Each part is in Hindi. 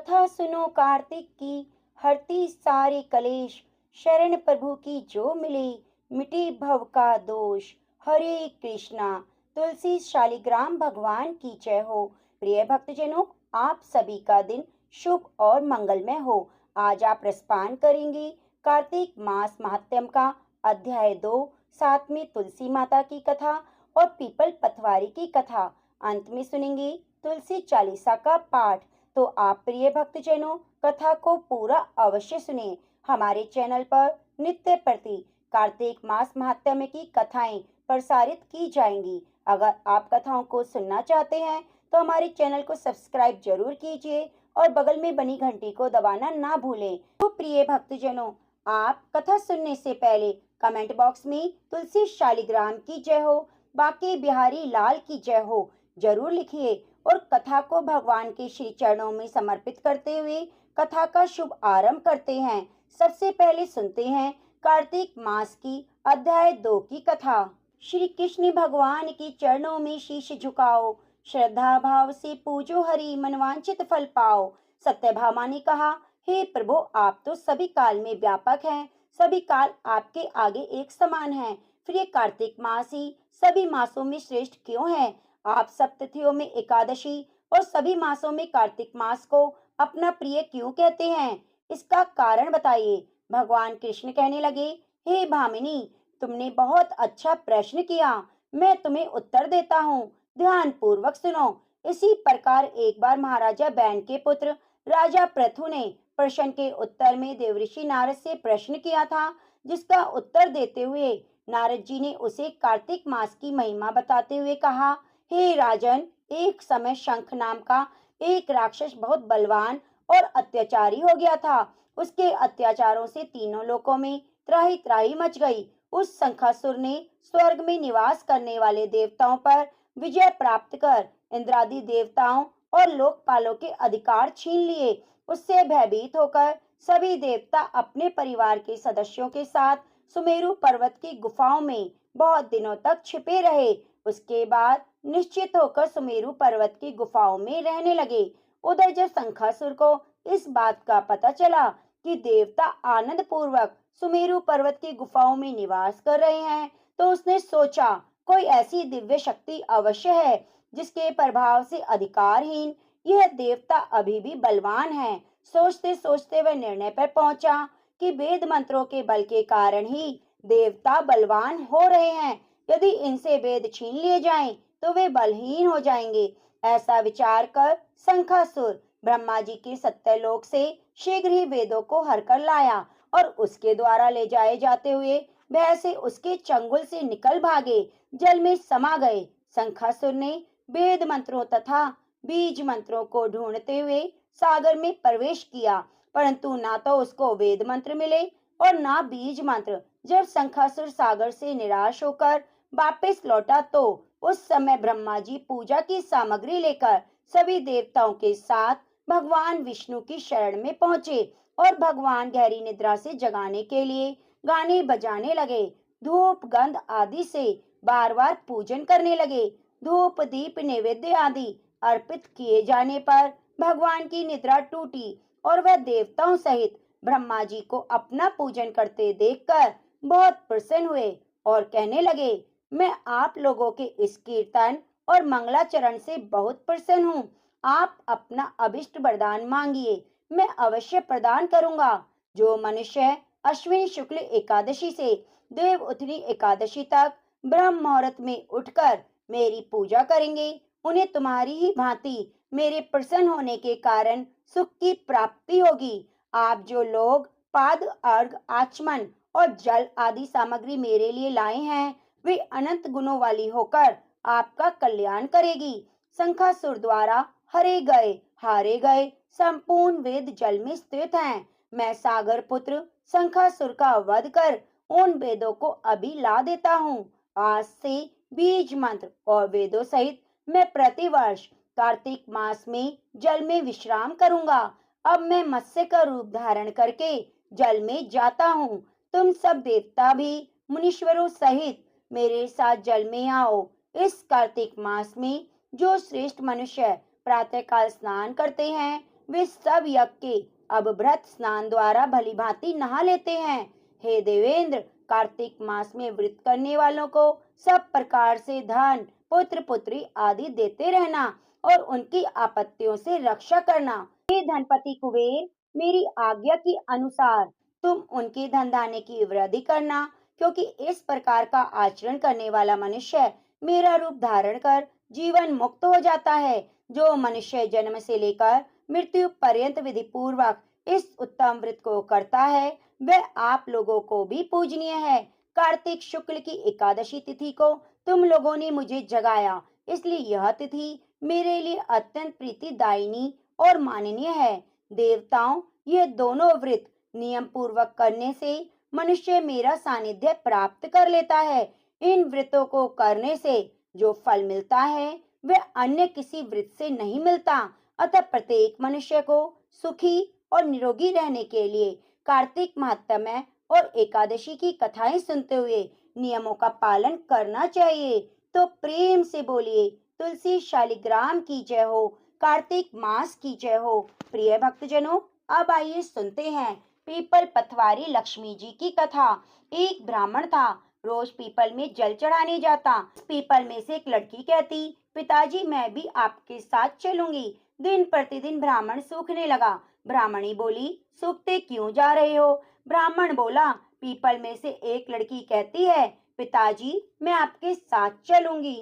कथा सुनो कार्तिक की, हरती सारे कलेश। शरण प्रभु की जो मिले, मिटे भव का दोष। हरे कृष्णा। तुलसी शालिग्राम भगवान की जय हो। प्रिय भक्तजनों, आप सभी का दिन शुभ और मंगलमय हो। आज आप रसपान करेंगे कार्तिक मास महात्म्य का अध्याय 2, साथ में तुलसी माता की कथा और पीपल पथवारी की कथा। अंत में सुनेंगे तुलसी चालीसा का पाठ। तो आप प्रिय भक्तजनों, कथा को पूरा अवश्य सुने। हमारे चैनल पर नित्य प्रति कार्तिक मास महात्म्य की कथाएं प्रसारित की जाएंगी। अगर आप कथाओं को सुनना चाहते हैं तो हमारे चैनल को सब्सक्राइब जरूर कीजिए और बगल में बनी घंटी को दबाना ना भूलें। तो प्रिय भक्तजनों, आप कथा सुनने से पहले कमेंट बॉक्स में तुलसी शालिग्राम की जय हो, बांके बिहारी लाल की जय हो जरूर लिखिए और कथा को भगवान के श्री चरणों में समर्पित करते हुए कथा का शुभ आरंभ करते हैं। सबसे पहले सुनते हैं कार्तिक मास की अध्याय 2 की कथा। श्री कृष्ण भगवान के चरणों में शीश झुकाओ, श्रद्धा भाव से पूजो हरि, मनवांछित फल पाओ। सत्यभामा ने कहा, हे प्रभु, आप तो सभी काल में व्यापक हैं, सभी काल आपके आगे एक समान हैं। फिर ये कार्तिक मास ही सभी मासों में श्रेष्ठ क्यों है? आप सप्ततियों में एकादशी और सभी मासों में कार्तिक मास को अपना प्रिय क्यों कहते हैं? इसका कारण बताइए। भगवान कृष्ण कहने लगे, हे भामिनी, तुमने बहुत अच्छा प्रश्न किया। मैं तुम्हें उत्तर देता हूँ, ध्यान पूर्वक सुनो। इसी प्रकार एक बार महाराजा बैन के पुत्र राजा पृथु ने प्रश्न के उत्तर में देवऋषि नारद से प्रश्न किया था, जिसका उत्तर देते हुए नारद जी ने उसे कार्तिक मास की महिमा बताते हुए कहा, हे राजन, एक समय शंख नाम का एक राक्षस बहुत बलवान और अत्याचारी हो गया था। उसके अत्याचारों से तीनों लोकों में त्राही त्राही मच गई। उस शंखासुर ने स्वर्ग में निवास करने वाले देवताओं पर विजय प्राप्त कर इंद्रादि देवताओं और लोकपालों के अधिकार छीन लिए। उससे भयभीत होकर सभी देवता अपने परिवार के सदस्यों के साथ सुमेरु पर्वत की गुफाओं में बहुत दिनों तक छिपे रहे। उसके बाद निश्चित होकर सुमेरु पर्वत की गुफाओं में रहने लगे। उधर जब शंखासुर को इस बात का पता चला कि देवता आनंद पूर्वक सुमेरु पर्वत की गुफाओं में निवास कर रहे हैं, तो उसने सोचा, कोई ऐसी दिव्य शक्ति अवश्य है जिसके प्रभाव से अधिकारहीन यह देवता अभी भी बलवान है। सोचते सोचते वह निर्णय पर पहुंचा कि वेद मंत्रों के बल के कारण ही देवता बलवान हो रहे हैं। यदि इनसे वेद छीन लिए जाएं, तो वे बलहीन हो जाएंगे। ऐसा विचार कर शंखासुर ब्रह्मा जी के सत्यलोक से शीघ्र ही वेदों को हर कर लाया और उसके द्वारा ले जाए जाते हुए भय से उसके चंगुल से निकल भागे, जल में समा गए। शंखासुर ने वेद मंत्रों तथा बीज मंत्रों को ढूंढते हुए सागर में प्रवेश किया, परंतु ना तो उसको वेद मंत्र मिले और ना बीज मंत्र। जब शंखासुर सागर से निराश होकर वापस लौटा, तो उस समय ब्रह्मा जी पूजा की सामग्री लेकर सभी देवताओं के साथ भगवान विष्णु की शरण में पहुंचे और भगवान गहरी निद्रा से जगाने के लिए गाने बजाने लगे। धूप गंध आदि से बार बार पूजन करने लगे। धूप दीप नैवेद्य आदि अर्पित किए जाने पर भगवान की निद्रा टूटी और वह देवताओं सहित ब्रह्मा जी को अपना पूजन करते देखकर बहुत प्रसन्न हुए और कहने लगे, मैं आप लोगों के इस कीर्तन और मंगलाचरण से बहुत प्रसन्न हूँ। आप अपना अभिष्ट वरदान मांगिए, मैं अवश्य प्रदान करूंगा। जो मनुष्य अश्विनी शुक्ल एकादशी से देव उठनी एकादशी तक ब्रह्म मुहूर्त में उठकर मेरी पूजा करेंगे, उन्हें तुम्हारी ही भांति मेरे प्रसन्न होने के कारण सुख की प्राप्ति होगी। आप जो लोग पाद अर्घ आचमन और जल आदि सामग्री मेरे लिए लाए हैं, वे अनंत गुणों वाली होकर आपका कल्याण करेगी। शंखासुर द्वारा हरे गए हारे गए संपूर्ण वेद जल में स्थित हैं। मैं सागर पुत्र शंखासुर का वध कर उन वेदों को अभी ला देता हूँ। आज से बीज मंत्र और वेदों सहित मैं प्रतिवर्ष कार्तिक मास में जल में विश्राम करूंगा। अब मैं मत्स्य का रूप धारण करके जल में जाता हूँ। तुम सब देवता भी मुनीश्वरों सहित मेरे साथ जल में आओ। इस कार्तिक मास में जो श्रेष्ठ मनुष्य प्रातःकाल स्नान करते हैं, वे सब यज्ञ के अब व्रत स्नान द्वारा भली भांति नहा लेते हैं। हे देवेंद्र, कार्तिक मास में व्रत करने वालों को सब प्रकार से धन, पुत्र पुत्री आदि देते रहना और उनकी आपत्तियों से रक्षा करना। हे धनपति कुबेर, मेरी आज्ञा के अनुसार तुम उनके धन धान्य की वृद्धि करना, क्योंकि इस प्रकार का आचरण करने वाला मनुष्य मेरा रूप धारण कर जीवन मुक्त हो जाता है। जो मनुष्य जन्म से लेकर मृत्यु पर्यंत विधि पूर्वक इस उत्तम व्रत को करता है, वह आप लोगों को भी पूजनीय है। कार्तिक शुक्ल की एकादशी तिथि को तुम लोगों ने मुझे जगाया, इसलिए यह तिथि मेरे लिए अत्यंत प्रीतिदायिनी और माननीय है। देवताओं, ये दोनों व्रत नियम पूर्वक करने से मनुष्य मेरा सानिध्य प्राप्त कर लेता है। इन व्रतों को करने से जो फल मिलता है वह अन्य किसी व्रत से नहीं मिलता। अतः प्रत्येक मनुष्य को सुखी और निरोगी रहने के लिए कार्तिक महात्म्य और एकादशी की कथाएं सुनते हुए नियमों का पालन करना चाहिए। तो प्रेम से बोलिए, तुलसी शालिग्राम की जय हो, कार्तिक मास की जय हो। प्रिय भक्तजनों, अब आइए सुनते हैं पीपल पथवारी लक्ष्मी जी की कथा। एक ब्राह्मण था, रोज पीपल में जल चढ़ाने जाता। पीपल में से एक लड़की कहती, पिताजी मैं भी आपके साथ चलूंगी। दिन प्रतिदिन ब्राह्मण सूखने लगा। ब्राह्मणी बोली, सूखते क्यों जा रहे हो? ब्राह्मण बोला, पीपल में से एक लड़की कहती है, पिताजी मैं आपके साथ चलूंगी।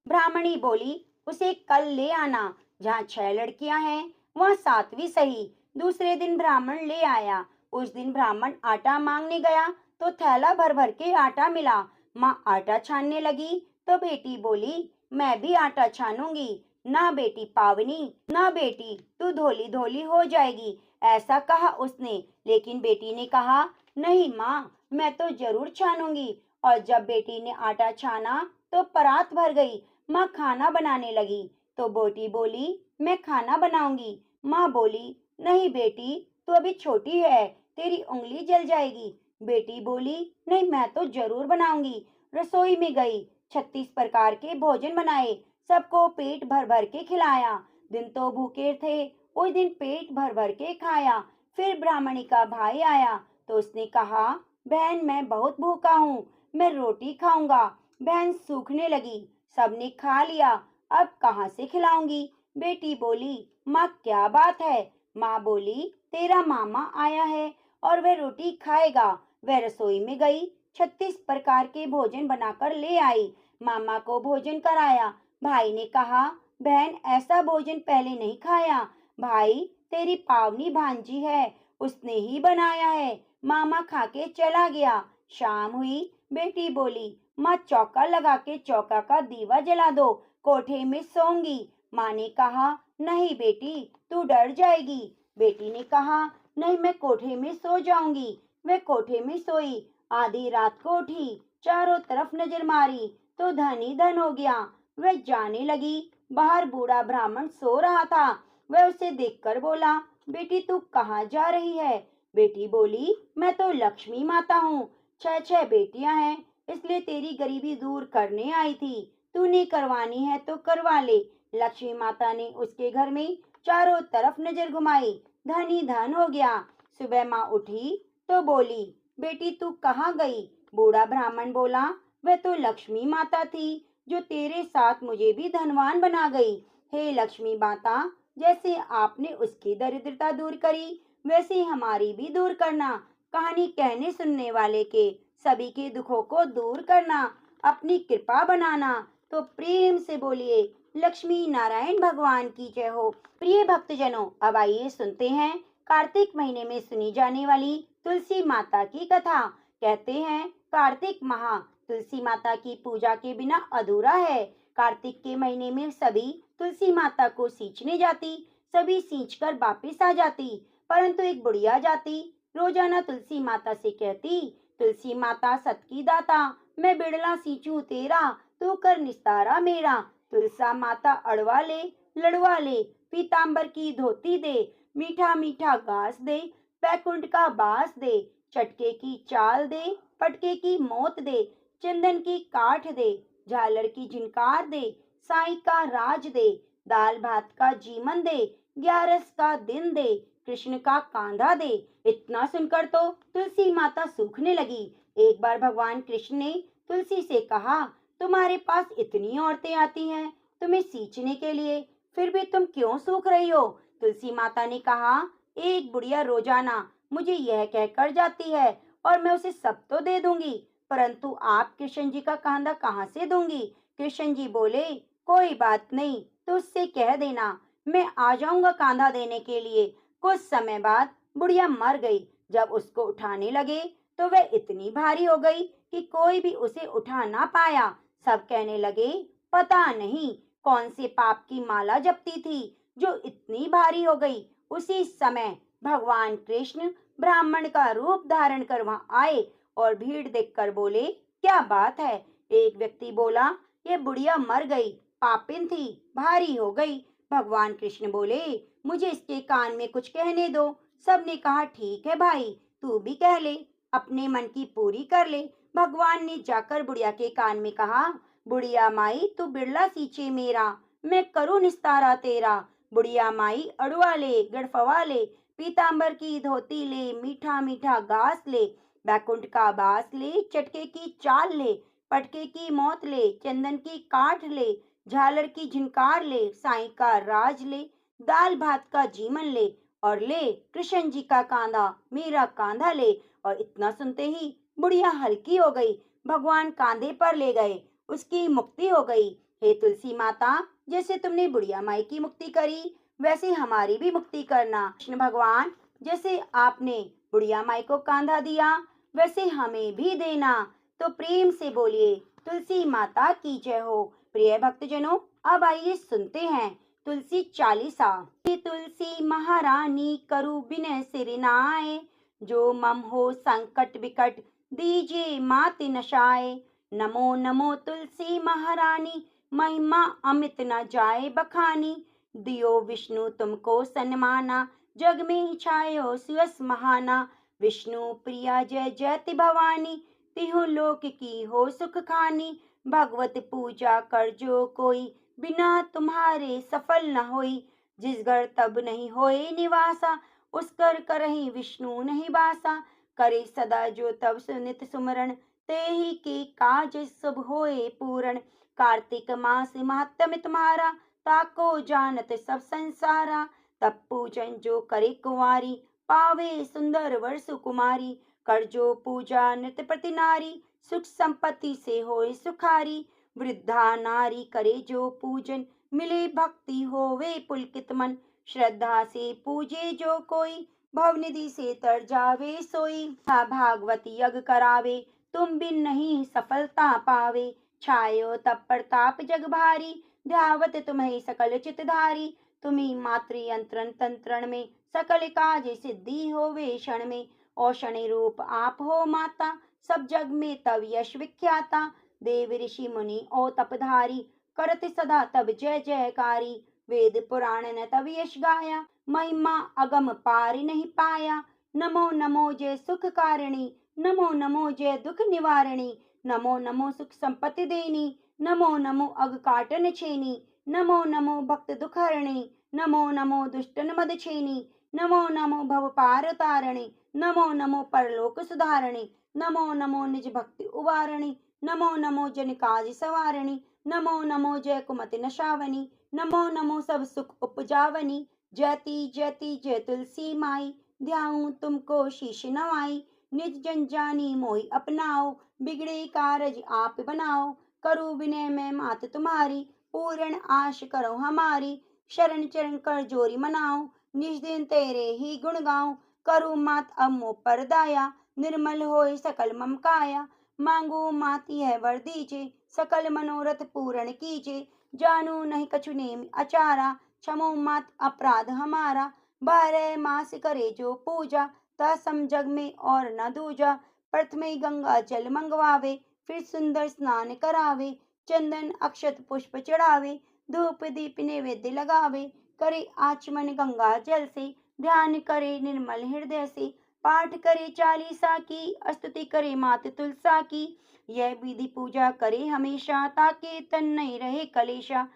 ब्राह्मणी बोली, उसे कल ले आना। जहाँ 6 लड़कियां हैं वहाँ 7वीं सही। दूसरे दिन ब्राह्मण ले आया। उस दिन ब्राह्मण आटा मांगने गया तो थैला भर भर के आटा मिला। माँ आटा छानने लगी तो बेटी बोली, मैं भी आटा छानूंगी। ना बेटी पावनी, ना बेटी तू धोली धोली हो जाएगी, ऐसा कहा उसने। लेकिन बेटी ने कहा, नहीं माँ, मैं तो जरूर छानूंगी। और जब बेटी ने आटा छाना तो परात भर गई। माँ खाना बनाने लगी तो बेटी बोली, मैं खाना बनाऊंगी। माँ बोली, नहीं बेटी, तू अभी छोटी है, तेरी उंगली जल जाएगी। बेटी बोली, नहीं मैं तो जरूर बनाऊंगी। रसोई में गई, 36 प्रकार के भोजन बनाए, सबको पेट भर भर के खिलाया। दिन तो भूखे थे, उस दिन पेट भर भर के खाया। फिर ब्राह्मणी का भाई आया तो उसने कहा, बहन मैं बहुत भूखा हूँ, मैं रोटी खाऊंगा। बहन सूखने लगी, सबने खा लिया, अब कहाँ से खिलाऊंगी? बेटी बोली, माँ क्या बात है? माँ बोली, तेरा मामा आया है और वह रोटी खाएगा। वह रसोई में गई, 36 प्रकार के भोजन बनाकर ले आई। मामा को भोजन कराया। भाई ने कहा, बहन ऐसा भोजन पहले नहीं खाया। भाई, तेरी पावनी भांजी है, उसने ही बनाया है। मामा खा के चला गया। शाम हुई, बेटी बोली, माँ चौका लगा के चौका का दीवा जला दो, कोठे में सोऊंगी। माँ ने कहा, नहीं बेटी, तू डर जाएगी। बेटी ने कहा, नहीं मैं कोठे में सो जाऊंगी। वह कोठे में सोई। आधी रात को उठी, चारों तरफ नजर मारी तो धन ही धन हो गया। वह जाने लगी, बाहर बूढ़ा ब्राह्मण सो रहा था। वह उसे देखकर बोला, बेटी तू कहाँ जा रही है? बेटी बोली, मैं तो लक्ष्मी माता हूँ, 6 बेटियां हैं, इसलिए तेरी गरीबी दूर करने आई थी। तूने करवानी है तो करवा ले। लक्ष्मी माता ने उसके घर में चारों तरफ नजर घुमाई, धन ही धन हो गया। सुबह माँ उठी तो बोली, बेटी तू कहाँ गई? बूढ़ा ब्राह्मण बोला, वह तो लक्ष्मी माता थी जो तेरे साथ मुझे भी धनवान बना गई। हे लक्ष्मी माता, जैसे आपने उसकी दरिद्रता दूर करी वैसे ही हमारी भी दूर करना। कहानी कहने सुनने वाले के सभी के दुखों को दूर करना, अपनी कृपा बनाना। तो प्रेम से बोलिए, लक्ष्मी नारायण भगवान की जय हो। प्रिय भक्तजनों, अब आइए सुनते हैं कार्तिक महीने में सुनी जाने वाली तुलसी माता की कथा। कहते हैं, कार्तिक माह तुलसी माता की पूजा के बिना अधूरा है। कार्तिक के महीने में सभी तुलसी माता को सींचने जाती, सभी सींचकर वापिस आ जाती। परंतु एक बुढ़िया जाती रोजाना तुलसी माता से कहती, तुलसी माता सत की दाता, मैं बिड़ला सींचूं तेरा, तू कर निस्तारा मेरा। तुलसा माता अड़वा ले, लड़वा ले, पीतांबर की धोती दे, मीठा मीठा घास दे, बैकुंठ का बास दे, चटके की चाल दे, पटके की मौत दे, चंदन की काठ दे, झालर की झिनकार दे, साई का राज दे, दाल भात का जीवन दे, ग्यारस का दिन दे, कृष्ण का कांधा दे। इतना सुनकर तो तुलसी माता सूखने लगी। एक बार भगवान कृष्ण ने तुलसी से कहा, तुम्हारे पास इतनी औरतें आती हैं तुम्हें सींचने के लिए, फिर भी तुम क्यों सूख रही हो? तुलसी माता ने कहा, एक बुढ़िया रोजाना मुझे यह कहकर जाती है और मैं उसे सब तो दे दूंगी, परंतु आप कृष्ण जी का कांधा कहाँ से दूंगी? कृष्ण जी बोले, कोई बात नहीं, तो उससे कह देना मैं आ जाऊंगा कांधा देने के लिए। कुछ समय बाद बुढ़िया मर गई। जब उसको उठाने लगे तो वह इतनी भारी हो गई कि कोई भी उसे उठा ना पाया। सब कहने लगे, पता नहीं कौन से पाप की माला जपती थी जो इतनी भारी हो गई। उसी समय भगवान कृष्ण ब्राह्मण का रूप धारण कर वहां आए और भीड़ देखकर बोले, क्या बात है? एक व्यक्ति बोला, ये बुढ़िया मर गई, पापिन थी, भारी हो गई। भगवान कृष्ण बोले, मुझे इसके कान में कुछ कहने दो। सबने कहा, ठीक है भाई, तू भी कह ले, अपने मन की पूरी कर ले। भगवान ने जाकर बुढ़िया के कान में कहा, बुढ़िया माई तू बिरला सींचे मेरा, मैं करूँ निस्तारा तेरा। बुढ़िया माई अड़ुआ ले, गड़फवा ले, पीतांबर की धोती ले, मीठा मीठा घास ले, बैकुंठ का बास ले, चटके की चाल ले, पटके की मौत ले, चंदन की काठ ले, झालर की झिनकार ले, साईं का राज ले, दाल भात का जीवन ले, और ले कृष्ण जी का कांधा, मेरा कांधा ले। और इतना सुनते ही बुढ़िया हल्की हो गई। भगवान कांधे पर ले गए, उसकी मुक्ति हो गई। हे तुलसी माता, जैसे तुमने बुढ़िया माई की मुक्ति करी, वैसे हमारी भी मुक्ति करना। कृष्ण भगवान, जैसे आपने बुढ़िया माई को कांधा दिया, वैसे हमें भी देना। तो प्रेम से बोलिए, तुलसी माता की जय हो। प्रिय भक्तजनों, अब आइए सुनते हैं तुलसी चालीसा। हे तुलसी महारानी करु बिन सिर नाए, जो मम हो संकट विकट दीजिए मात नशाए। नमो नमो तुलसी महारानी, महिमा अमित न जाए बखानी। दियो विष्णु तुमको सन्माना, जग में छायो सुयस महाना। विष्णु प्रिया जय जयति भवानी, तिहु लोक की हो सुख खानी। भगवत पूजा कर जो कोई, बिना तुम्हारे सफल न होई। जिस घर तब नहीं होए निवासा, उस कर करहि विष्णु नहीं बासा। करे सदा जो तब सुनित सुमरण, ते ही के काज सब होए पूरण। कार्तिक मास महात्म्य तुम्हारा, ताको जानत सब संसारा। तब पूजन जो करे कुंवारी, पावे सुंदर वर सुकुमारी। कर जो पूजा नित प्रति नारी, सुख संपत्ति से होए सुखारी। वृद्धा नारी करे जो पूजन, मिले भक्ति होवे पुलकित मन। श्रद्धा से पूजे जो कोई, भवनिधि से तर जावे सोई। भागवत यज्ञ करावे, तुम बिन नहीं सफलता पावे। छायो तब प्रताप जग भारी, ध्यावत तुम्हें सकल चितधारी। तुम्ही मातृ यंत्रण तंत्रण में, सकल काज सिद्धि होवे क्षण में। औषण रूप आप हो माता, सब जग में तब यश विख्याता। देव ऋषि मुनि ओ तपधारी, करत सदा तब जय जयकारी। वेद पुराण न तब यश गाया, महिमा अगम पार नहीं पाया। नमो नमो जय सुख कारिणी, नमो नमो जय दुख निवारिणी। नमो नमो सुख संपत्ति देनी, नमो नमो अग काटन छेनी। नमो नमो भक्त दुख हरणी, नमो नमो दुष्टन मद छेनी। नमो नमो भव पार तारणी, नमो नमो परलोक सुधारणी। नमो नमो निज भक्ति उवारणी, नमो नमो जन काज सवारणी। नमो नमो जय कुमति नशावनी, नमो नमो सब सुख उपजावनी। जयति जयति जय तुलसी माई, ध्याऊं तुमको शीश नवाई। निज जन जानी मोहि अपनाओ, बिगड़े कारज आप बनाओ। करूं विनय मैं मात तुम्हारी, पूर्ण आश करो हमारी। शरण चरण कर जोरी मनाओ, निज दिन तेरे ही गुण गाऊं। करूं मात अब मोह पर दाया, निर्मल होए सकल मम काया। मांगू मात यह वर दीजे, सकल मनोरथ पूर्ण कीजे। जानू नहीं कछु नेम अचारा, क्षमो मात अपराध हमारा। 12 मास करे जो पूजा, तसम जग में और न दूजा। प्रथमे गंगा जल मंगवावे, फिर सुंदर स्नान करावे। चंदन अक्षत पुष्प चढ़ावे, धूप दीप नैवेद्य लगावे। करे आचमन गंगा जल से, ध्यान करे निर्मल हृदय से। पाठ करे चालीसा की, स्तुति करे मात तुलसा की। यह विधि पूजा करे हमेशा, ताकि तन नहीं रहे कलेशा।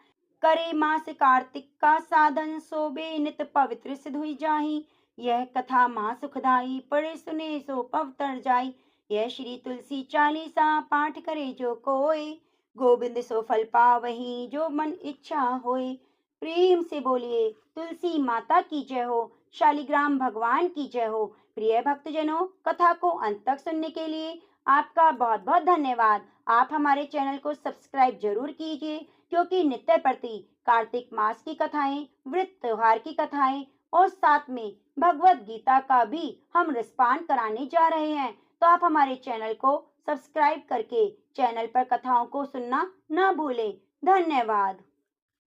करे मास कार्तिक का साधन, सोबे नित पवित्र सिद्ध हुई जाही। यह कथा माँ सुखदाई, पढ़े सुने सो पवतर जाई। यह श्री तुलसी चालीसा, पाठ करे जो कोय, गोविंद सो फल पावही, जो मन इच्छा होय। प्रेम से बोलिए तुलसी माता की जय हो, शालिग्राम भगवान की जय हो। प्रिय भक्तजनों, कथा को अंत तक सुनने के लिए आपका बहुत बहुत धन्यवाद। आप हमारे चैनल को सब्सक्राइब जरूर कीजिए, क्योंकि नित्य प्रति कार्तिक मास की कथाएं, व्रत त्योहार की कथाएं और साथ में भगवत गीता का भी हम रसपान कराने जा रहे हैं। तो आप हमारे चैनल को सब्सक्राइब करके चैनल पर कथाओं को सुनना न भूलें। धन्यवाद।